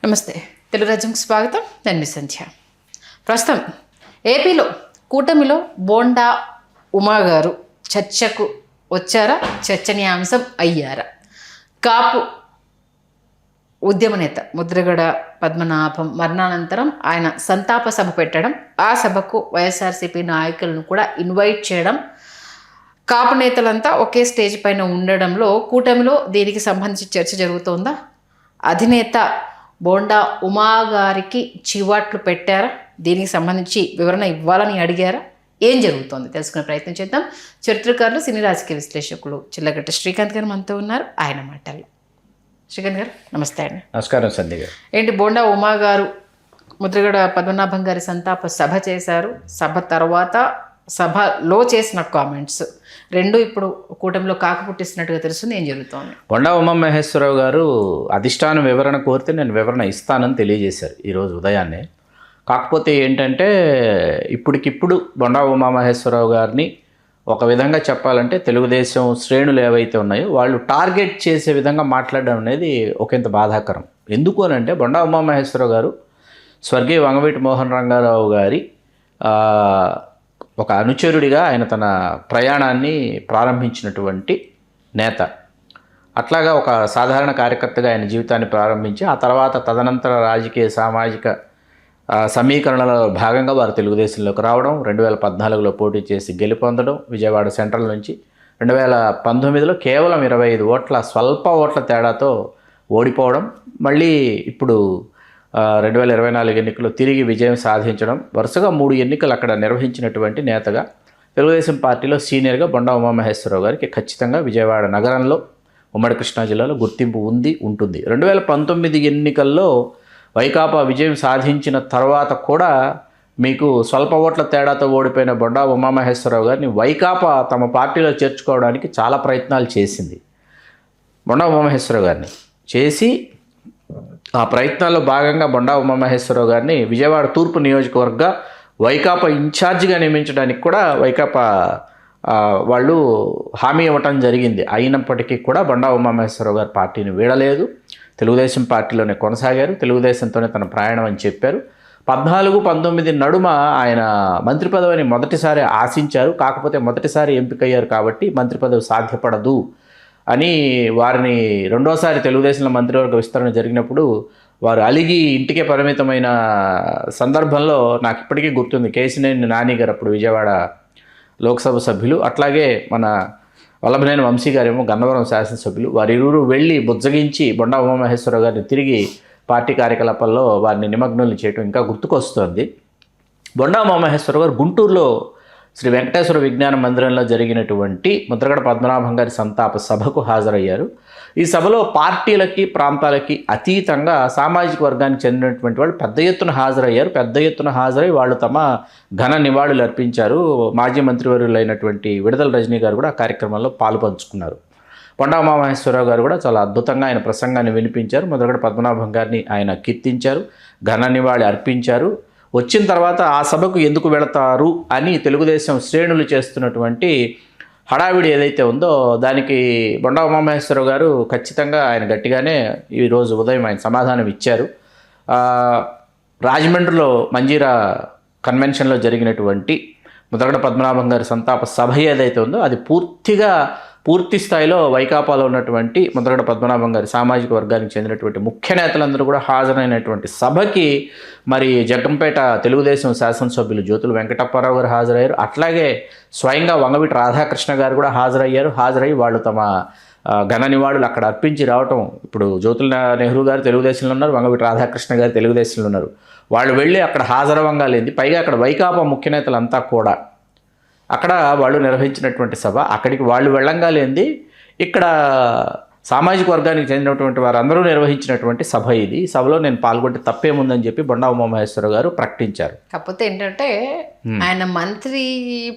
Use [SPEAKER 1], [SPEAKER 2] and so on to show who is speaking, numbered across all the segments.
[SPEAKER 1] నమస్తే, తెలుగు రాజ్యంకి స్వాగతం. నేను మీ సంధ్య. ప్రస్తుతం ఏపీలో కూటమిలో బోండా ఉమా గారు చర్చకు వచ్చారా, చర్చనీయాంశం అయ్యారా? కాపు ఉద్యమ నేత ముద్రగడ పద్మనాభం మరణానంతరం ఆయన సంతాప సభ పెట్టడం, ఆ సభకు వైఎస్ఆర్సీపీ నాయకులను కూడా ఇన్వైట్ చేయడం, కాపు నేతలంతా ఒకే స్టేజ్ పైన ఉండడంలో కూటమిలో దీనికి సంబంధించి చర్చ జరుగుతోందా? అధినేత బోండా ఉమా గారికి చివాట్లు పెట్టారా? దీనికి సంబంధించి వివరణ ఇవ్వాలని అడిగారా? ఏం జరుగుతోంది తెలుసుకునే ప్రయత్నం చేద్దాం. చరిత్రకారులు, సినీ రాజకీయ విశ్లేషకులు చిల్లగట్ట శ్రీకాంత్ గారు మనతో ఉన్నారు. ఆయన మాటల్లో. శ్రీకాంత్ గారు నమస్తే అండి.
[SPEAKER 2] నమస్కారం సంధ్య గారు.
[SPEAKER 1] ఏంటి, బోండా ఉమా గారు ముద్రగడ పద్మనాభం గారి సంతాప సభ చేశారు. సభ తర్వాత సభలో చేసిన కామెంట్స్ రెండు ఇప్పుడు కూటమిలో కాకు పుట్టిస్తున్నట్టుగా తెలుస్తుంది. ఏం జరుగుతోంది?
[SPEAKER 2] బోండా ఉమామహేశ్వరరావు గారు అధిష్టానం వివరణ కోరితే నేను వివరణ ఇస్తానని తెలియజేశారు ఈరోజు ఉదయాన్నే. కాకపోతే ఏంటంటే ఇప్పటికిప్పుడు బోండా ఉమామహేశ్వరరావు గారిని ఒక విధంగా చెప్పాలంటే తెలుగుదేశం శ్రేణులు ఏవైతే ఉన్నాయో వాళ్ళు టార్గెట్ చేసే విధంగా మాట్లాడడం అనేది ఒకంత బాధాకరం. ఎందుకు అని అంటే బోండా ఉమామహేశ్వరరావు గారు స్వర్గీయ వంగవీటి మోహన్ రంగారావు గారి ఒక అనుచరుడిగా ఆయన తన ప్రయాణాన్ని ప్రారంభించినటువంటి నేత. అట్లాగా ఒక సాధారణ కార్యకర్తగా ఆయన జీవితాన్ని ప్రారంభించి ఆ తర్వాత తదనంతర రాజకీయ సామాజిక సమీకరణలో భాగంగా వారు తెలుగుదేశంలోకి రావడం, 2014లో పోటీ చేసి గెలుపొందడం, విజయవాడ సెంట్రల్ నుంచి 2019లో కేవలం 25 ఓట్ల స్వల్ప ఓట్ల తేడాతో ఓడిపోవడం, మళ్ళీ ఇప్పుడు 2024 ఎన్నికల్లో తిరిగి విజయం సాధించడం, వరుసగా 3 ఎన్నికలు అక్కడ నిర్వహించినటువంటి నేతగా తెలుగుదేశం పార్టీలో సీనియర్గా బోండా ఉమామహేశ్వరరావు గారికి ఖచ్చితంగా విజయవాడ నగరంలో ఉమ్మడి కృష్ణా జిల్లాలో గుర్తింపు ఉంటుంది. 2019 ఎన్నికల్లో వైకాపా విజయం సాధించిన తర్వాత కూడా మీకు స్వల్ప ఓట్ల తేడాతో ఓడిపోయిన బోండా ఉమామహేశ్వరరావు గారిని వైకాపా తమ పార్టీలో చేర్చుకోవడానికి చాలా ప్రయత్నాలు చేసింది. బోండా ఉమామహేశ్వరరావు గారిని చేసి ఆ ప్రయత్నాల్లో భాగంగా బోండా ఉమామహేశ్వరరావు గారిని విజయవాడ తూర్పు నియోజకవర్గ వైకాపా ఇన్ఛార్జిగా నియమించడానికి కూడా వైకాపా వాళ్ళు హామీ ఇవ్వటం జరిగింది. అయినప్పటికీ కూడా బోండా ఉమామహేశ్వరరావు గారు పార్టీని వీడలేదు, తెలుగుదేశం పార్టీలోనే కొనసాగారు, తెలుగుదేశంతోనే తన ప్రయాణం అని చెప్పారు. 14-19 నడుమ ఆయన మంత్రి పదవిని మొదటిసారి ఆశించారు. కాకపోతే మొదటిసారి ఎంపికయ్యారు కాబట్టి మంత్రి పదవి సాధ్యపడదు అని వారిని రెండోసారి తెలుగుదేశంలో మంత్రివర్గ విస్తరణ జరిగినప్పుడు వారు అలిగి ఇంటికే పరిమితమైన సందర్భంలో నాకు ఇప్పటికీ గుర్తుంది. కేసినేని నాని గారు అప్పుడు విజయవాడ లోక్సభ సభ్యులు, అట్లాగే మన వల్లభనేని వంశీ గారేమో గన్నవరం శాసనసభ్యులు, వారిరువురు వెళ్ళి బుజ్జగించి బోండా ఉమామహేశ్వరరావు గారిని తిరిగి పార్టీ కార్యకలాపాల్లో వారిని నిమగ్నులు చేయడం ఇంకా గుర్తుకొస్తుంది. బోండా ఉమామహేశ్వరరావు గారు గుంటూరులో శ్రీ వెంకటేశ్వర విజ్ఞాన మందిరంలో జరిగినటువంటి ముద్రగడ పద్మనాభం గారి సంతాప సభకు హాజరయ్యారు. ఈ సభలో పార్టీలకి ప్రాంతాలకి అతీతంగా సామాజిక వర్గానికి చెందినటువంటి వాళ్ళు పెద్ద ఎత్తున హాజరయ్యారు. పెద్ద ఎత్తున హాజరై వాళ్ళు తమ ఘన నివాళులు అర్పించారు. మాజీ మంత్రివర్యులైనటువంటి విడుదల రజనీ గారు కూడా ఆ కార్యక్రమంలో పాలుపంచుకున్నారు. బోండా ఉమామహేశ్వరరావు గారు కూడా చాలా అద్భుతంగా ఆయన ప్రసంగాన్ని వినిపించారు. ముద్రగడ పద్మనాభం గారిని ఆయన కీర్తించారు, ఘన నివాళి అర్పించారు. వచ్చిన తర్వాత ఆ సభకు ఎందుకు వెళతారు అని తెలుగుదేశం శ్రేణులు చేస్తున్నటువంటి హడావిడి ఏదైతే ఉందో దానికి బోండా ఉమామహేశ్వరరావు గారు ఖచ్చితంగా ఆయన గట్టిగానే ఈరోజు ఉదయం ఆయన సమాధానం ఇచ్చారు. రాజమండ్రిలో మంజీరా కన్వెన్షన్లో జరిగినటువంటి ముద్రగడ పద్మనాభం గారి సంతాప సభ ఏదైతే ఉందో అది పూర్తి స్థాయిలో వైకాపాలో ఉన్నటువంటి ముద్రగడ పద్మనాభం గారి సామాజిక వర్గానికి చెందినటువంటి ముఖ్య నేతలందరూ కూడా హాజరైనటువంటి సభకి మరి జగ్గంపేట తెలుగుదేశం శాసనసభ్యులు జ్యోతుల వెంకటప్పారావు గారు హాజరయ్యారు. అట్లాగే స్వయంగా వంగవీటి రాధాకృష్ణ గారు కూడా హాజరయ్యి వాళ్ళు తమ ఘన నివాళులు అక్కడ అర్పించి రావటం. ఇప్పుడు జ్యోతుల నెహ్రూ గారు తెలుగుదేశంలో ఉన్నారు, వంగవీటి రాధాకృష్ణ గారు తెలుగుదేశంలో ఉన్నారు. వాళ్ళు వెళ్ళి అక్కడ హాజరవ్వంగా లేని, పైగా అక్కడ వైకాపా ముఖ్య నేతలంతా కూడా అక్కడ వాళ్ళు నిర్వహించినటువంటి సభ, అక్కడికి వాళ్ళు వెళ్ళంగా లేనిది ఇక్కడ సామాజిక వర్గానికి చెందినటువంటి వారందరూ నిర్వహించినటువంటి సభ ఇది. ఈ సభలో నేను పాల్గొంటే తప్పేముందని చెప్పి బోండా ఉమామహేశ్వరరావు గారు ప్రకటించారు.
[SPEAKER 1] కాకపోతే ఏంటంటే ఆయన మంత్రి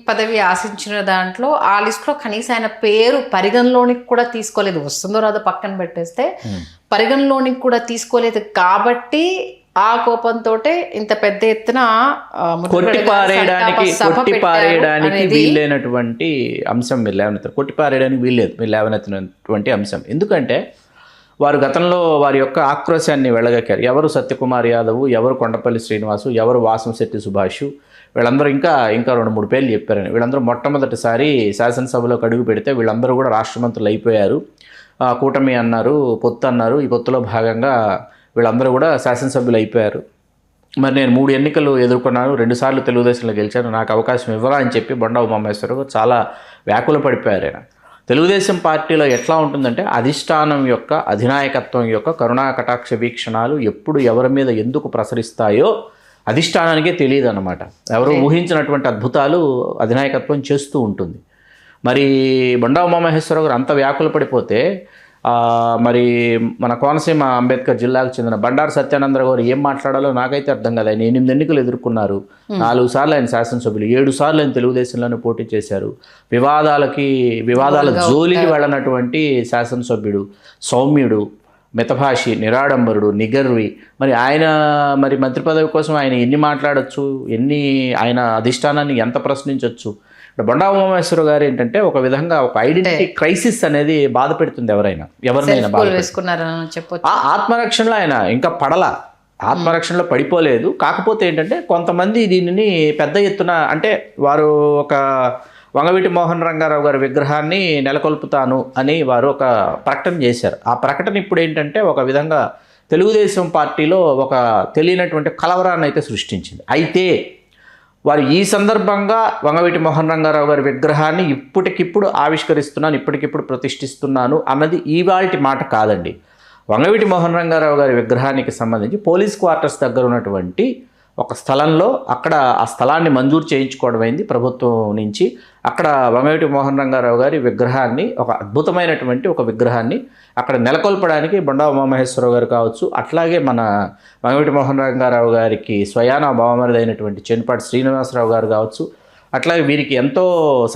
[SPEAKER 1] పదవి ఆశించిన దాంట్లో ఆ లిస్టులో కనీసం ఆయన పేరు పరిగణలోనికి కూడా తీసుకోలేదు. వస్తుందో రాదో పక్కన పెట్టేస్తే పరిగణలోనికి కూడా తీసుకోలేదు. కాబట్టి ఆ కోపంతో ఇంత పెద్ద ఎత్తున
[SPEAKER 2] కొట్టిపారేయడానికి వీల్లేనటువంటి అంశం మీరు లేవనెత్తారు. కొట్టిపారేయడానికి వీల్లేదు మీరు లేవనెత్తినటువంటి అంశం. ఎందుకంటే వారు గతంలో వారి యొక్క ఆక్రోశాన్ని వెళ్ళగక్కారు. ఎవరు సత్యకుమార్ యాదవ్, ఎవరు కొండపల్లి శ్రీనివాసు, ఎవరు వాసంశెట్టి సుభాష్, వీళ్ళందరూ ఇంకా 2-3 పేర్లు చెప్పారని. వీళ్ళందరూ మొట్టమొదటిసారి శాసనసభలోకి అడుగు పెడితే వీళ్ళందరూ కూడా రాష్ట్ర మంత్రులు అయిపోయారు. కూటమి అన్నారు, పొత్తు అన్నారు. ఈ పొత్తులో భాగంగా వీళ్ళందరూ కూడా శాసనసభ్యులు అయిపోయారు. మరి నేను 3 ఎన్నికలు ఎదుర్కొన్నాను, 2 సార్లు తెలుగుదేశంలో గెలిచాను, నాకు అవకాశం ఇవ్వరా అని చెప్పి బొండా ఉమామహేశ్వరరావు చాలా వ్యాకుల పడిపోయారు. ఆయన తెలుగుదేశం పార్టీలో ఎట్లా ఉంటుందంటే అధిష్టానం యొక్క అధినాయకత్వం యొక్క కరుణా కటాక్ష వీక్షణాలు ఎప్పుడు ఎవరి మీద ఎందుకు ప్రసరిస్తాయో అధిష్టానానికే తెలియదు అన్నమాట. ఎవరు ఊహించినటువంటి అద్భుతాలు అధినాయకత్వం చేస్తూ ఉంటుంది. మరి బొండా ఉమామహేశ్వరరావు గారు అంత వ్యాకుల పడిపోతే మరి మన కోనసీమ అంబేద్కర్ జిల్లాకు చెందిన బండారు సత్యానందరావు గారు ఏం మాట్లాడాలో నాకైతే అర్థం కాదు. ఆయన 8 ఎన్నికలు ఎదుర్కొన్నారు, 4 సార్లు ఆయన శాసనసభ్యులు, 7 సార్లు ఆయన తెలుగుదేశంలోనే పోటీ చేశారు. వివాదాల జోలికి వెళ్ళనటువంటి శాసనసభ్యుడు, సౌమ్యుడు, మితభాషి, నిరాడంబరుడు, నిగర్వి. మరి ఆయన మంత్రి పదవి కోసం ఆయన ఎన్ని మాట్లాడచ్చు, ఆయన అధిష్టానాన్ని ఎంత ప్రశ్నించవచ్చు. ఇక్కడ బొండా ఉమామహేశ్వరరావు గారు ఏంటంటే ఒక విధంగా ఒక ఐడెంటిటీ క్రైసిస్ అనేది బాధ పెడుతుంది ఎవరినైనా ఆత్మరక్షణలో ఆయన ఇంకా ఆత్మరక్షణలో పడిపోలేదు. కాకపోతే ఏంటంటే కొంతమంది దీనిని పెద్ద ఎత్తున అంటే వారు ఒక వంగవీటి మోహన్ రంగారావు గారి విగ్రహాన్ని నెలకొల్పుతాను అని వారు ఒక ప్రకటన చేశారు. ఆ ప్రకటన ఇప్పుడు ఏంటంటే ఒక విధంగా తెలుగుదేశం పార్టీలో ఒక తెలియనటువంటి కలవరాన్ని అయితే సృష్టించింది. అయితే వారు ఈ సందర్భంగా వంగవీటి మోహన్ రంగారావు గారి విగ్రహాన్ని ఇప్పటికిప్పుడు ఆవిష్కరిస్తున్నాను, ఇప్పటికిప్పుడు ప్రతిష్ఠిస్తున్నాను అన్నది ఇవాల్టి మాట కాదండి. వంగవీటి మోహన్ రంగారావు గారి విగ్రహానికి సంబంధించి పోలీస్ క్వార్టర్స్ దగ్గర ఉన్నటువంటి ఒక స్థలంలో అక్కడ ఆ స్థలాన్ని మంజూరు చేయించుకోవడం అయింది ప్రభుత్వం నుంచి. అక్కడ వంగవీటి మోహన్ రంగారావు గారి విగ్రహాన్ని, ఒక అద్భుతమైనటువంటి ఒక విగ్రహాన్ని అక్కడ నెలకొల్పడానికి బొండా ఉమామహేశ్వరరావు గారు కావచ్చు, అట్లాగే మన వంగవీటి మోహన్ రంగారావు గారికి స్వయానా బావమరిదైనటువంటి చెన్పాటి శ్రీనివాసరావు గారు కావచ్చు, అట్లాగే వీరికి ఎంతో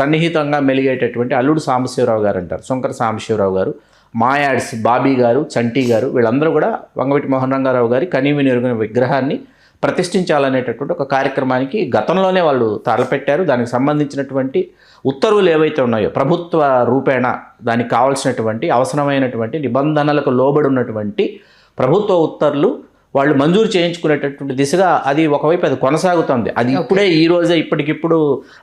[SPEAKER 2] సన్నిహితంగా మెలిగేటటువంటి అల్లుడు సాంబశివరావు గారు అంటారు, శంకర సాంబశివరావు గారు, మాయాడ్స్ బాబీ గారు, చంటి గారు, వీళ్ళందరూ కూడా వంగవీటి మోహన్ రంగారావు గారి కనీవిని ఎరుగిన విగ్రహాన్ని ప్రతిష్ఠించాలనేటటువంటి ఒక కార్యక్రమానికి గతంలోనే వాళ్ళు తలపెట్టారు. దానికి సంబంధించినటువంటి ఉత్తర్వులు ఏవైతే ఉన్నాయో ప్రభుత్వ రూపేణ దానికి కావాల్సినటువంటి అవసరమైనటువంటి నిబంధనలకు లోబడి ఉన్నటువంటి ప్రభుత్వ ఉత్తర్వులు వాళ్ళు మంజూరు చేయించుకునేటటువంటి దిశగా అది ఒకవైపు అది కొనసాగుతుంది. అది ఇప్పుడే ఈ రోజే ఇప్పటికిప్పుడు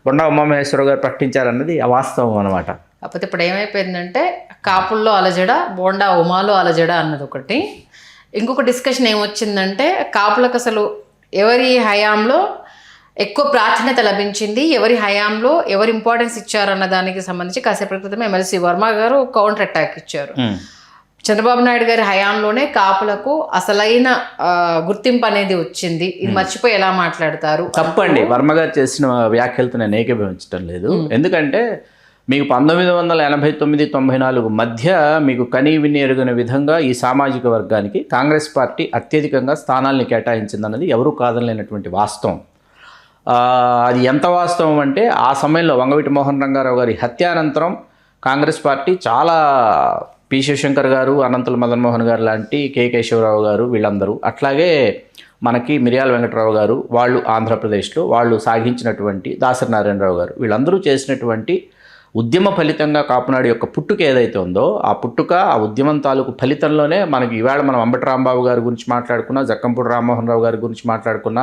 [SPEAKER 2] బొండా ఉమామహేశ్వరరావు గారు ప్రకటించారన్నది అవాస్తవం అనమాట.
[SPEAKER 1] కాకపోతే ఇప్పుడు ఏమైపోయిందంటే కాపుల్లో అలజడ, బోండా ఉమాలో అలజడ అన్నది ఒకటి. ఇంకొక డిస్కషన్ ఏమొచ్చిందంటే కాపులకు అసలు ఎవరి హయాంలో ఎక్కువ ప్రాధాన్యత లభించింది, ఎవరి హయాంలో ఎవరు ఇంపార్టెన్స్ ఇచ్చారు అన్న దానికి సంబంధించి కాసేపటి క్రితం ఎమ్మెల్సీ వర్మ గారు కౌంటర్ అటాక్ ఇచ్చారు. చంద్రబాబు నాయుడు గారి హయాంలోనే కాపులకు అసలైన గుర్తింపు అనేది వచ్చింది, ఇది మర్చిపోయి ఎలా మాట్లాడతారు?
[SPEAKER 2] తప్పండి, వర్మ గారు చేసిన వ్యాఖ్యలతో నేను ఏకీభవించడం లేదు. ఎందుకంటే మీకు 1989-94 మధ్య మీకు కనీవిని ఎరుగిన విధంగా ఈ సామాజిక వర్గానికి కాంగ్రెస్ పార్టీ అత్యధికంగా స్థానాల్ని కేటాయించిందన్నది ఎవరూ కాదనలేనటువంటి వాస్తవం. అది ఎంత వాస్తవం అంటే ఆ సమయంలో వంగవీటి మోహన్ రంగారావు గారి హత్యానంతరం కాంగ్రెస్ పార్టీ చాలా పి శివశంకర్ గారు, అనంతుల మదన్మోహన్ గారు లాంటి కె కేశవరావు గారు, వీళ్ళందరూ, అట్లాగే మనకి మిర్యాల వెంకటరావు గారు, వాళ్ళు ఆంధ్రప్రదేశ్లో వాళ్ళు సాగించినటువంటి దాసరి నారాయణరావు గారు, వీళ్ళందరూ చేసినటువంటి ఉద్యమ ఫలితంగా కాపునాడు యొక్క పుట్టుక ఏదైతే ఉందో ఆ పుట్టుక, ఆ ఉద్యమం తాలూకు ఫలితంలోనే మనకి ఈవేళ మనం అంబటి రాంబాబు గారి గురించి మాట్లాడుకున్నా, జక్కంపూడి రామ్మోహన్ రావు గారి గురించి మాట్లాడుకున్నా,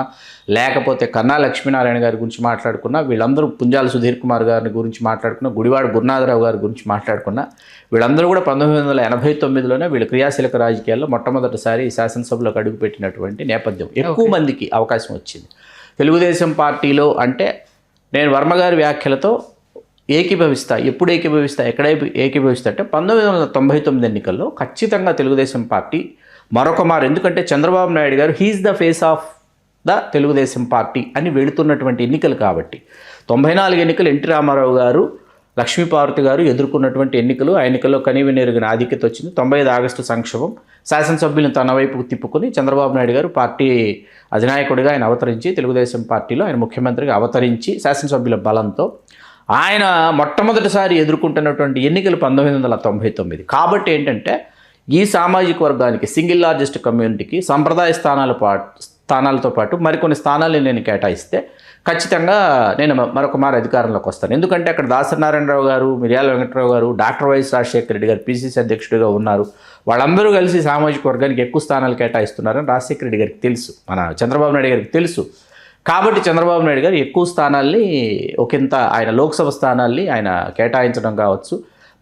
[SPEAKER 2] లేకపోతే కన్నా లక్ష్మీనారాయణ గారి గురించి మాట్లాడుకున్నా, వీళ్ళందరూ పుంజాల సుధీర్ కుమార్ గారి గురించి మాట్లాడుకున్నా, గుడివాడ గురునాథరావు గారి గురించి మాట్లాడుకున్నా, వీళ్ళందరూ కూడా 1989లోనే వీళ్ళు క్రియాశీలక రాజకీయాల్లో మొట్టమొదటిసారి శాసనసభలోకి అడుగుపెట్టినటువంటి నేపథ్యం. ఎక్కువ మందికి అవకాశం వచ్చింది తెలుగుదేశం పార్టీలో. అంటే నేను వర్మగారి వ్యాఖ్యలతో ఏకీభవిస్తా. ఎప్పుడు ఏకీభవిస్తా, ఎక్కడ ఏకీభవిస్తా అంటే 1999 ఎన్నికల్లో ఖచ్చితంగా తెలుగుదేశం పార్టీ మరొక మారు, ఎందుకంటే Chandrababu Naidu garu he's the face of the Telugu Desam party అని వెళుతున్నటువంటి ఎన్నికలు కాబట్టి 94 ఎన్నికలు ఎన్టీ రామారావు గారు, లక్ష్మీపార్వతి గారు ఎదుర్కొన్నటువంటి ఎన్నికలు. ఆ ఎన్నికల్లో కనీవిని ఎరుగిన ఆధిక్యత వచ్చింది. 95 ఆగస్టు సంక్షోభం, శాసనసభ్యులను తన వైపుకు తిప్పుకొని చంద్రబాబు నాయుడు గారు పార్టీ అధినాయకుడిగా ఆయన అవతరించి, తెలుగుదేశం పార్టీలో ఆయన ముఖ్యమంత్రిగా అవతరించి శాసనసభ్యుల బలంతో ఆయన మొట్టమొదటిసారి ఎదుర్కొంటున్నటువంటి ఎన్నికలు 1999. కాబట్టి ఏంటంటే ఈ సామాజిక వర్గానికి, సింగిల్ లార్జెస్ట్ కమ్యూనిటీకి సంప్రదాయ స్థానాలతో పాటు మరికొన్ని స్థానాలు నేను కేటాయిస్తే ఖచ్చితంగా నేను మరొక మారు అధికారంలోకి వస్తాను. ఎందుకంటే అక్కడ దాసరి నారాయణరావు గారు, మిర్యాల వెంకటరావు గారు, డాక్టర్ వైఎస్ రాజశేఖర రెడ్డి గారు పిసిసి అధ్యక్షుడిగా ఉన్నారు. వాళ్ళందరూ కలిసి సామాజిక వర్గానికి ఎక్కువ స్థానాలు కేటాయిస్తున్నారని రాజశేఖర రెడ్డి గారికి తెలుసు, మన చంద్రబాబు నాయుడు గారికి తెలుసు. కాబట్టి చంద్రబాబు నాయుడు గారు ఎక్కువ స్థానాల్ని ఒకంత ఆయన లోక్సభ స్థానాల్ని ఆయన కేటాయించడం కావచ్చు,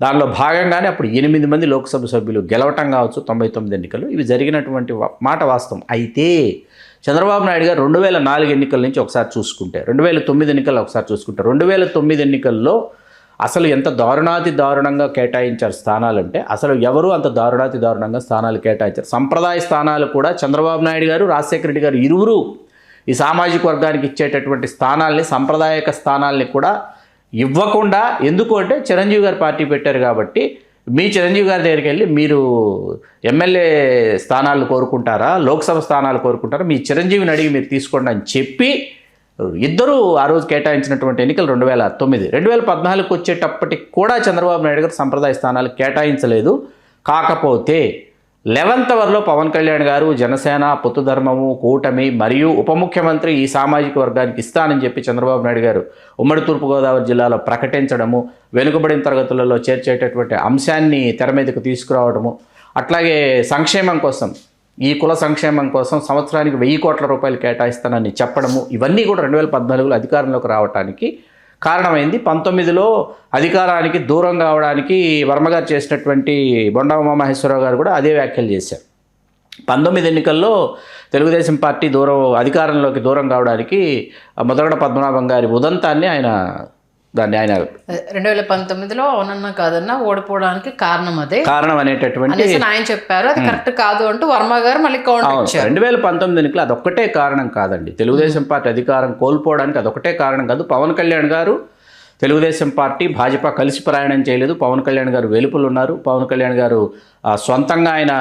[SPEAKER 2] దానిలో భాగంగానే అప్పుడు 8 మంది లోక్సభ సభ్యులు గెలవటం కావచ్చు 99 ఎన్నికలు, ఇవి జరిగినటువంటి మాట వాస్తవం. అయితే చంద్రబాబు నాయుడు గారు 2004 ఎన్నికల నుంచి ఒకసారి చూసుకుంటే, 2009 ఎన్నికల్లో ఒకసారి చూసుకుంటే, 2009 ఎన్నికల్లో అసలు ఎంత దారుణంగా కేటాయించారు స్థానాలంటే అసలు ఎవరు అంత దారుణంగా స్థానాలు కేటాయించారు. సంప్రదాయ స్థానాలు కూడా చంద్రబాబు నాయుడు గారు, రాజశేఖర రెడ్డి గారు ఇరువురు ఈ సామాజిక వర్గానికి ఇచ్చేటటువంటి స్థానాల్ని, సాంప్రదాయక స్థానాల్ని కూడా ఇవ్వకుండా, ఎందుకు అంటే చిరంజీవి గారు పార్టీ పెట్టారు కాబట్టి, మీ చిరంజీవి గారి దగ్గరికి వెళ్ళి మీరు ఎమ్మెల్యే స్థానాలు కోరుకుంటారా, లోక్సభ స్థానాలు కోరుకుంటారా, మీ చిరంజీవిని అడిగి మీరు తీసుకోండి అని చెప్పి ఇద్దరూ ఆ రోజు కేటాయించినటువంటి ఎన్నికలు 2009. 2014కు వచ్చేటప్పటికి కూడా చంద్రబాబు నాయుడు గారు సంప్రదాయ స్థానాలు కేటాయించలేదు. కాకపోతే 11th అవర్లో పవన్ కళ్యాణ్ గారు, జనసేన, పొత్తు ధర్మము, కూటమి మరియు ఉప ముఖ్యమంత్రి ఈ సామాజిక వర్గానికి ఇస్తానని చెప్పి చంద్రబాబు నాయుడు గారు ఉమ్మడి తూర్పుగోదావరి జిల్లాలో ప్రకటించడము, వెనుకబడిన తరగతులలో చేర్చేటటువంటి అంశాన్ని తెర మీదకు తీసుకురావడము, అట్లాగే సంక్షేమం కోసం, ఈ కుల సంక్షేమం కోసం సంవత్సరానికి 1000 కోట్ల రూపాయలు కేటాయిస్తానని చెప్పడము, ఇవన్నీ కూడా 2014లో అధికారంలోకి రావడానికి కారణమైంది. 19లో అధికారానికి దూరం కావడానికి వర్మగారు చేసినటువంటి బొండా ఉమామహేశ్వరరావు గారు కూడా అదే వ్యాఖ్యలు చేశారు. 19 ఎన్నికల్లో తెలుగుదేశం పార్టీ అధికారంలోకి దూరం కావడానికి ముద్రగడ పద్మనాభం గారి ఉదంతాన్ని ఆయన
[SPEAKER 1] 2019లో అవునన్నా కాదన్నా ఓడిపోవడానికి కారణం
[SPEAKER 2] అనేటటువంటి
[SPEAKER 1] ఆయన చెప్పారు. అది కరెక్ట్ కాదు అంటూ వర్మ గారు మళ్ళీ కౌంటర్ ఇచ్చారు.
[SPEAKER 2] 2019 ఎన్నికలు అదొక్కటే కారణం కాదండి. తెలుగుదేశం పార్టీ అధికారం కోల్పోవడానికి అదొక్కటే కారణం కాదు. పవన్ కళ్యాణ్ గారు, తెలుగుదేశం పార్టీ, భాజపా కలిసి ప్రయాణం చేయలేదు. పవన్ కళ్యాణ్ గారు వెలుపులు ఉన్నారు. పవన్ కళ్యాణ్ గారు సొంతంగా ఆయన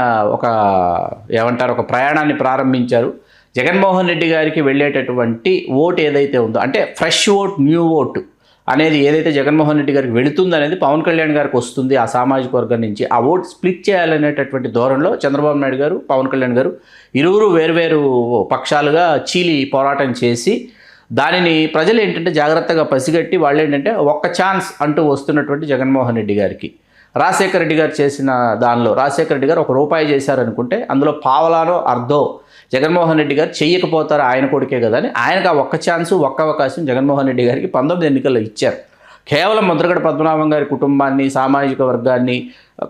[SPEAKER 2] ఒక ప్రయాణాన్ని ప్రారంభించారు. జగన్మోహన్ రెడ్డి గారికి వెళ్ళేటటువంటి ఓటు ఏదైతే ఉందో, అంటే ఫ్రెష్ ఓట్, న్యూ ఓటు అనేది ఏదైతే జగన్మోహన్ రెడ్డి గారికి వెళుతుంది అనేది పవన్ కళ్యాణ్ గారికి వస్తుంది. ఆ సామాజిక వర్గం నుంచి ఆ ఓటు స్ప్లిట్ చేయాలనేటటువంటి ధోరణిలో చంద్రబాబు నాయుడు గారు, పవన్ కళ్యాణ్ గారు ఇరువురు వేరువేరు పక్షాలుగా చీలి పోరాటం చేసి, దానిని ప్రజలు ఏంటంటే జాగ్రత్తగా పసిగట్టి వాళ్ళు ఏంటంటే ఒక్క ఛాన్స్ అంటూ వస్తున్నటువంటి జగన్మోహన్ రెడ్డి గారికి, రాజశేఖర రెడ్డి గారు చేసిన దానిలో రాజశేఖర రెడ్డి గారు ₹1 చేశారనుకుంటే అందులో పావలానో అర్ధో జగన్మోహన్ రెడ్డి గారు చెయ్యకపోతారు, ఆయన కొడుకే కదా అని ఆయనకు ఆ ఒక్క ఛాన్సు, ఒక్క అవకాశం జగన్మోహన్ రెడ్డి గారికి 19 ఎన్నికల్లో ఇచ్చారు. కేవలం ముద్రగడ పద్మనాభం గారి కుటుంబాన్ని, సామాజిక వర్గాన్ని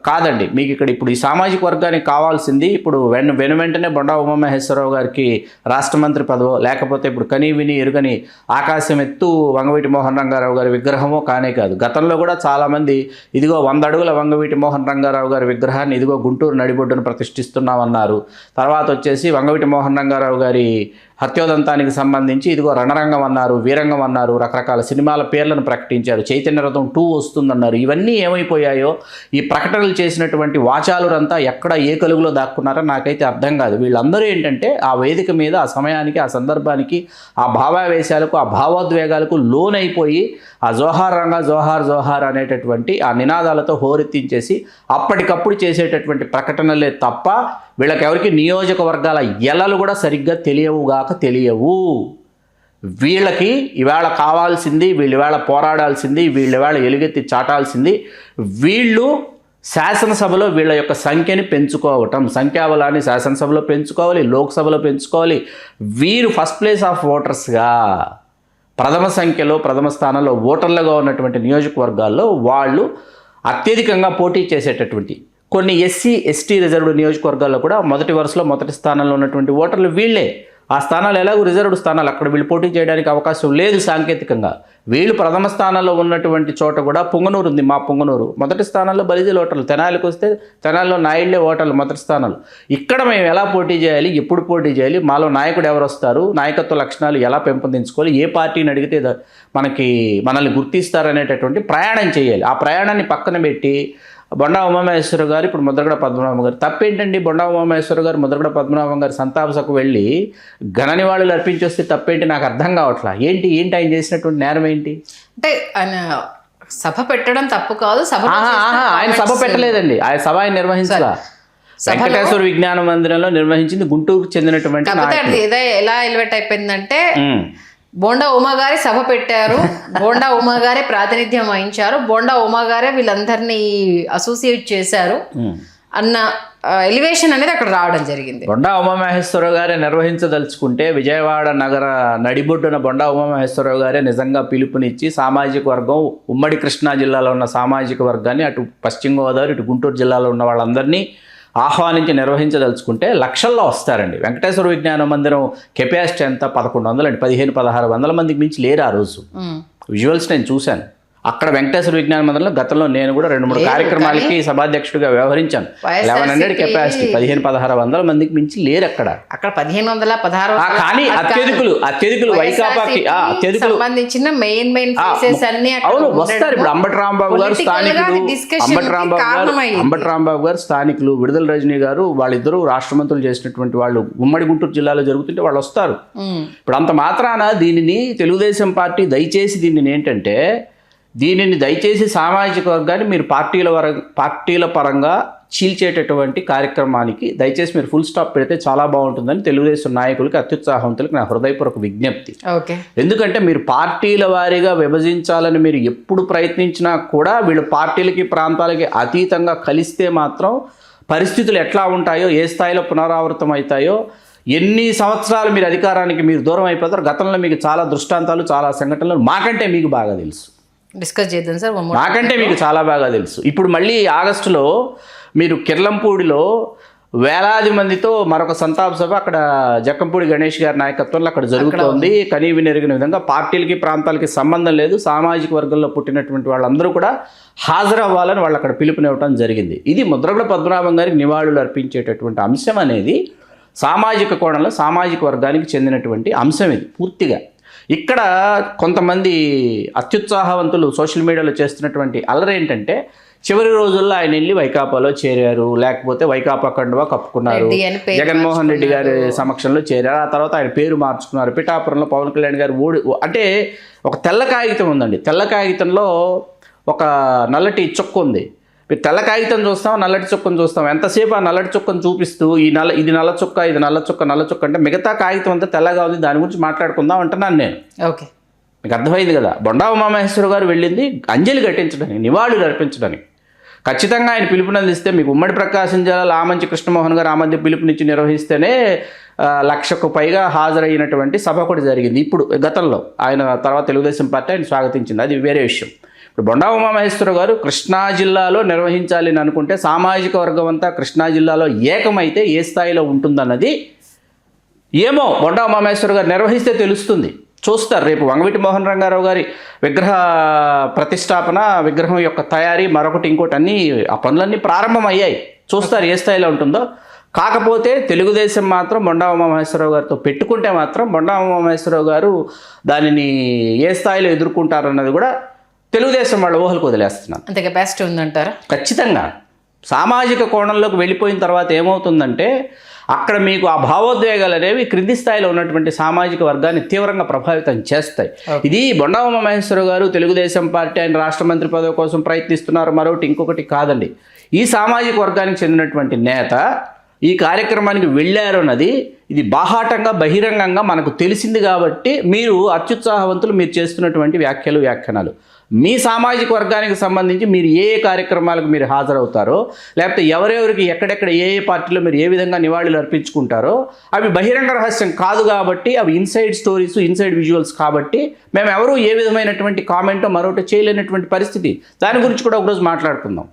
[SPEAKER 2] కాదండి. మీకు ఇక్కడ ఇప్పుడు ఈ సామాజిక వర్గానికి కావాల్సింది ఇప్పుడు వెంటనే బొండా ఉమామహేశ్వరరావు గారికి రాష్ట్ర మంత్రి పదవో, లేకపోతే ఇప్పుడు కనీ విని ఎరుగని ఆకాశం ఎత్తు వంగవీటి మోహన్ రంగారావు గారి విగ్రహమో కానే కాదు. గతంలో కూడా చాలామంది ఇదిగో 100 అడుగుల వంగవీటి మోహన్ రంగారావు గారి విగ్రహాన్ని ఇదిగో గుంటూరు నడిబొడ్డును ప్రతిష్ఠిస్తున్నామన్నారు. తర్వాత వచ్చేసి వంగవీటి మోహన్ రంగారావు గారి హత్యోదంతానికి సంబంధించి ఇదిగో రణరంగం అన్నారు, వీరంగం అన్నారు, రకరకాల సినిమాల పేర్లను ప్రకటించారు. చైతన్య రథం 2 వస్తుందన్నారు. ఇవన్నీ ఏమైపోయాయో, ఈ ప్రకటనలు చేసినటువంటి వాచాలురంతా ఎక్కడ ఏ కలుగులో దాక్కున్నారో నాకైతే అర్థం కాదు. వీళ్ళందరూ ఏంటంటే ఆ వేదిక మీద ఆ సమయానికి, ఆ సందర్భానికి, ఆ భావావేశాలకు, ఆ భావోద్వేగాలకు లోనైపోయి ఆ జోహార్ రంగా జోహార్ జోహార్ అనేటటువంటి ఆ నినాదాలతో హోరెత్తించేసి అప్పటికప్పుడు చేసేటటువంటి ప్రకటనలే తప్ప వీళ్ళకెవరికి నియోజకవర్గాల ఎలలు కూడా సరిగ్గా తెలియవు. వీళ్ళకి ఇవాళ కావాల్సింది, వీళ్ళు ఇవాళ పోరాడాల్సింది, వీళ్ళు ఇవాళ ఎలుగెత్తి చాటాల్సింది, వీళ్ళు శాసనసభలో వీళ్ళ యొక్క సంఖ్యని పెంచుకోవటం, సంఖ్యాబలాన్ని శాసనసభలో పెంచుకోవాలి, లోక్సభలో పెంచుకోవాలి. వీరు ఫస్ట్ ప్లేస్ ఆఫ్ ఓటర్స్గా ప్రథమ సంఖ్యలో, ప్రథమ స్థానంలో ఓటర్లుగా ఉన్నటువంటి నియోజకవర్గాల్లో వాళ్ళు అత్యధికంగా పోటీ చేసేటటువంటి కొన్ని ఎస్సీ ఎస్టీ రిజర్వ్డ్ నియోజకవర్గాల్లో కూడా మొదటి వరుసలో మొదటి స్థానంలో ఉన్నటువంటి ఓటర్లు వీళ్ళే. ఆ స్థానాలు ఎలాగో రిజర్వ్డ్ స్థానాలు, అక్కడ వీళ్ళు పోటీ చేయడానికి అవకాశం లేదు సాంకేతికంగా. వీళ్ళు ప్రథమ స్థానంలో ఉన్నటువంటి చోట కూడా పుంగనూరు ఉంది, మా పుంగనూరు మొదటి స్థానంలో బలిజీల ఓటర్లు. తెనాలికి వస్తే తెనాలిలో నాయుళ్లే ఓటర్లు మొదటి స్థానాలు. ఇక్కడ మేము ఎలా పోటీ చేయాలి, ఎప్పుడు పోటీ చేయాలి, మాలో నాయకుడు ఎవరు వస్తారు, నాయకత్వ లక్షణాలు ఎలా పెంపొందించుకోవాలి, ఏ పార్టీని అడిగితే మనల్ని గుర్తిస్తారనేటటువంటి ప్రయాణం చేయాలి. ఆ ప్రయాణాన్ని పక్కన పెట్టి బొండా ఉమామహేశ్వర గారు, ఇప్పుడు ముద్రగడ పద్మనాభం గారు, తప్పేంటండి? బొండా ఉమామహేశ్వర గారు, ముద్రగడ పద్మనాభం గారు సంతాప సభకు వెళ్ళి ఘన నివాళులు అర్పించొస్తే తప్పేంటి? నాకు అర్థం కావట్లా. ఏంటి ఆయన చేసినటువంటి నేరం ఏంటి?
[SPEAKER 1] అంటే ఆయన సభ పెట్టడం తప్పు కాదు.
[SPEAKER 2] ఆయన సభ పెట్టలేదండి, ఆయన సభ ఆయన నిర్వహించాల. వెంకటేశ్వర విజ్ఞాన మందిరంలో నిర్వహించింది గుంటూరుకు చెందినటువంటి
[SPEAKER 1] కాకపోతే అది ఎలా ఎలివేట్ అయిపోయిందంటే బోండా ఉమా గారి సభ పెట్టారు, బోండా ఉమా గారే ప్రాతినిధ్యం వహించారు, బోండా ఉమా గారే వీళ్ళందరినీ అసోసియేట్ చేశారు అన్న ఎలివేషన్ అనేది అక్కడ రావడం జరిగింది.
[SPEAKER 2] బొండా ఉమామహేశ్వరరావు గారే నిర్వహించదలుచుకుంటే విజయవాడ నగర నడిబొడ్డున బొండా ఉమామహేశ్వరరావు గారే నిజంగా పిలుపునిచ్చి సామాజిక వర్గం ఉమ్మడి కృష్ణా జిల్లాలో ఉన్న సామాజిక వర్గాన్ని అటు పశ్చిమ గోదావరి ఇటు గుంటూరు జిల్లాలో ఉన్న వాళ్ళందరినీ ఆహ్వానించి నిర్వహించదలుచుకుంటే లక్షల్లో వస్తారండి. వెంకటేశ్వర విజ్ఞాన మందిరం కెపాసిటీ ఎంత 1100 అండి, 1500-1600 మందికి మించి లేరు ఆ రోజు. విజువల్స్ నేను చూశాను. అక్కడ వెంకటేశ్వర విజ్ఞాన మందిరంలో గతంలో నేను కూడా 2-3 కార్యక్రమాలకి సభాధ్యక్షుడిగా వ్యవహరించాను. 1100 కెపాసిటీ, 1500-1600 మందికి మించి లేరు అక్కడ.
[SPEAKER 1] 1516
[SPEAKER 2] కానీ అత్యధికులు వైకాపాకి
[SPEAKER 1] సంబంధించిన మెయిన్ ఫేసెస్ అన్ని
[SPEAKER 2] అవును వస్తారు. ఇప్పుడు అంబటి రాంబాబు గారు స్థానికులు, విడుదల రజనీ గారు వాళ్ళిద్దరూ రాష్ట్ర మంత్రులు చేసినటువంటి వాళ్ళు ఉమ్మడి గుంటూరు జిల్లాలో జరుగుతుంటే వాళ్ళు వస్తారు. ఇప్పుడు అంత మాత్రాన దీనిని తెలుగుదేశం పార్టీ దయచేసి సామాజిక వర్గాన్ని మీరు పార్టీల పరంగా చీల్చేటటువంటి కార్యక్రమానికి దయచేసి మీరు ఫుల్ స్టాప్ పెడితే చాలా బాగుంటుందని తెలుగుదేశం నాయకులకి, అత్యుత్సాహవంతులకి నా హృదయపూర్వక విజ్ఞప్తి. ఎందుకంటే మీరు పార్టీల వారీగా విభజించాలని మీరు ఎప్పుడు ప్రయత్నించినా కూడా వీళ్ళు పార్టీలకి ప్రాంతాలకి అతీతంగా కలిస్తే మాత్రం పరిస్థితులు ఎట్లా ఉంటాయో, ఏ స్థాయిలో పునరావృతం అవుతాయో, ఎన్ని సంవత్సరాలు మీరు అధికారానికి మీరు దూరం అయిపోతారు. గతంలో మీకు చాలా దృష్టాంతాలు, చాలా సంఘటనలు మాకంటే మీకు బాగా తెలుసు.
[SPEAKER 1] డిస్కస్ చేద్దాం సార్.
[SPEAKER 2] నాకంటే మీకు చాలా బాగా తెలుసు. ఇప్పుడు మళ్ళీ ఆగస్టులో మీరు కిర్లంపూడిలో వేలాది మందితో మరొక సంతాప సభ అక్కడ జక్కంపూడి గణేష్ గారి నాయకత్వంలో అక్కడ జరుగుతోంది. కనీవి నెరిగిన విధంగా పార్టీలకి ప్రాంతాలకి సంబంధం లేదు, సామాజిక వర్గంలో పుట్టినటువంటి వాళ్ళందరూ కూడా హాజరవ్వాలని వాళ్ళు అక్కడ పిలుపునివ్వడం జరిగింది. ఇది ముద్రగడ పద్మనాభం గారికి నివాళులు అర్పించేటటువంటి అంశం అనేది సామాజిక కోణంలో సామాజిక వర్గానికి చెందినటువంటి అంశం. ఇది పూర్తిగా ఇక్కడ కొంతమంది అత్యుత్సాహవంతులు సోషల్ మీడియాలో చేస్తున్నటువంటి అల్లరి ఏంటంటే చివరి రోజుల్లో ఆయన వెళ్ళి వైకాపాలో చేరారు, లేకపోతే వైకాపా కండువా కప్పుకున్నారు, జగన్మోహన్ రెడ్డి గారి సమక్షంలో చేరారు, ఆ తర్వాత ఆయన పేరు మార్చుకున్నారు, పిఠాపురంలో పవన్ కళ్యాణ్ గారు అంటే ఒక తెల్ల కాగితం ఉందండి. తెల్ల కాగితంలో ఒక నల్లటి చొక్కు ఉంది. మీరు తెల్ల కాగితం చూస్తాం, నల్లటి చొక్కను చూస్తాం. ఎంతసేపు ఆ నల్లటి చొక్కను చూపిస్తూ ఇది నల్ల చొక్క, ఇది నల్ల చొక్క అంటే మిగతా కాగితం అంతా తెల్లగా ఉంది, దాని గురించి మాట్లాడుకుందాం అంటున్నాను నేను.
[SPEAKER 1] ఓకే,
[SPEAKER 2] మీకు అర్థమైంది కదా. బొండా ఉమామహేశ్వర గారు వెళ్ళింది అంజలి ఘటించడానికి, నివాళులు అర్పించడానికి. ఖచ్చితంగా ఆయన పిలుపునందిస్తే మీకు ఉమ్మడి ప్రకాశం జిల్లాలో ఆమంచి కృష్ణమోహన్ గారు ఆ మధ్య పిలుపునిచ్చి నిర్వహిస్తేనే 1,00,000కు పైగా హాజరైనటువంటి సభ కూడా జరిగింది. ఇప్పుడు గతంలో ఆయన తర్వాత తెలుగుదేశం పార్టీ ఆయన స్వాగతించింది, అది వేరే విషయం. ఇప్పుడు బొండా ఉమామహేశ్వర గారు కృష్ణా జిల్లాలో నిర్వహించాలి అని అనుకుంటే సామాజిక వర్గం అంతా కృష్ణా జిల్లాలో ఏకమైతే ఏ స్థాయిలో ఉంటుందన్నది ఏమో బొండా ఉమామహేశ్వర గారు నిర్వహిస్తే తెలుస్తుంది. చూస్తారు. రేపు వంగవీటి మోహన్ రంగారావు గారి విగ్రహ ప్రతిష్టాపన, విగ్రహం యొక్క తయారీ, మరొకటి ఇంకోటి అన్నీ ఆ పనులన్నీ ప్రారంభమయ్యాయి. చూస్తారు ఏ స్థాయిలో ఉంటుందో. కాకపోతే తెలుగుదేశం మాత్రం బొండా ఉమామహేశ్వరరావు గారితో పెట్టుకుంటే మాత్రం బొండా ఉమామహేశ్వరరావు గారు దానిని ఏ స్థాయిలో ఎదుర్కొంటారన్నది కూడా తెలుగుదేశం వాళ్ళ ఊహలకు వదిలేస్తున్నాను.
[SPEAKER 1] అంత కెపాసిటీ ఉందంటారా?
[SPEAKER 2] ఖచ్చితంగా. సామాజిక కోణంలోకి వెళ్ళిపోయిన తర్వాత ఏమవుతుందంటే అక్కడ మీకు ఆ భావోద్వేగాలు అనేవి క్రింది స్థాయిలో ఉన్నటువంటి సామాజిక వర్గాన్ని తీవ్రంగా ప్రభావితం చేస్తాయి. ఇది బొండా ఉమామహేశ్వర గారు తెలుగుదేశం పార్టీ ఆయన రాష్ట్ర మంత్రి పదవి కోసం ప్రయత్నిస్తున్నారు, మరొకటి ఇంకొకటి కాదండి. ఈ సామాజిక వర్గానికి చెందినటువంటి నేత ఈ కార్యక్రమానికి వెళ్ళారు అన్నది ఇది బాహాటంగా బహిరంగంగా మనకు తెలిసింది. కాబట్టి మీరు అత్యుత్సాహవంతులు మీరు చేస్తున్నటువంటి వ్యాఖ్యానాలు మీ సామాజిక వర్గానికి సంబంధించి మీరు ఏ కార్యక్రమాలకు మీరు హాజరవుతారో, లేకపోతే ఎవరెవరికి ఎక్కడెక్కడ ఏ పార్టీలో మీరు ఏ విధంగా నివాళులు అర్పించుకుంటారో అవి బహిరంగ రహస్యం కాదు. కాబట్టి అవి ఇన్సైడ్ స్టోరీస్, ఇన్సైడ్ విజువల్స్. కాబట్టి మేము ఎవరూ ఏ విధమైనటువంటి కామెంటో మరొకటి చేయలేనటువంటి పరిస్థితి. దాని గురించి కూడా ఒకరోజు మాట్లాడుకుందాం.